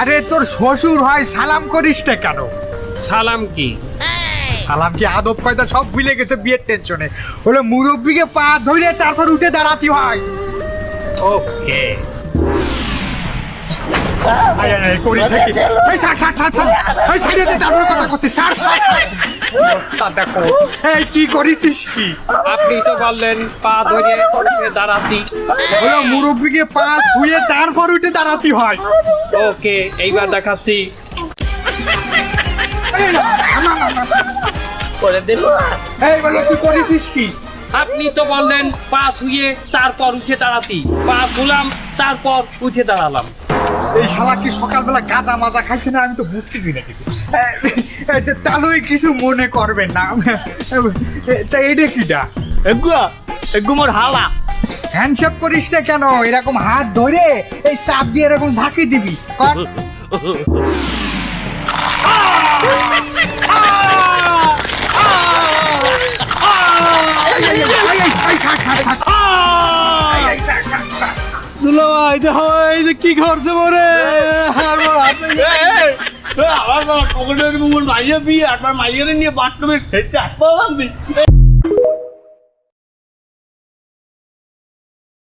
আরে তোর শ্বশুর হয় সালাম করিস না কেন? সালাম কি? সালাম কি আদব কায়দা সব ভুলে গেছে বিয়ের টেনশনে। হলো মুরব্বিকে পা ধরে তারপর উঠে দাঁড়াতে হয়। ওকে। আয় আয় করিস কি? এই স্যার স্যার স্যার স্যার এই সাইডে দে তারপর কথা কইছিস স্যার স্যার অবস্থা দেখো। এই কি করিসিস কি? আপনি তো বললেন পা ধরে উঠে দাঁড়াতি। হলো মুরব্বিকে পা ছুঁয়ে তারপর উঠে দাঁড়াতে হয়। ওকে, এইবার দেখাচ্ছি। এই না, না, না, না। করে দিল। এই বলো তুই করিসিস কি? আপনি তো বললেন পা ছুঁয়ে তারপর উঠে দাঁড়াতি। পা ছুলাম তারপর উঠে দাঁড়ালাম। এই শালা কি সকালবেলা গাঁজা মাজা খাইছে না? আমি তো বুঝতেছি না কিছু। তাহলে কিছু মনে করবেন না। তা এটা কিটা? এগু মোর হালা। হ্যান্ডশেক করিস না কেন? এরকম হাত ধরে এই চাপ দিয়ে এরকম ঝাঁকি দিবি কর। দুলা ভাই দেখো এই যে কি করছে মোরে আমার হাত আমার কমরের মুখ মাইয়া বিয়ে আর মাইয়ারে নিয়ে বাথরুমে ফেটে আসতে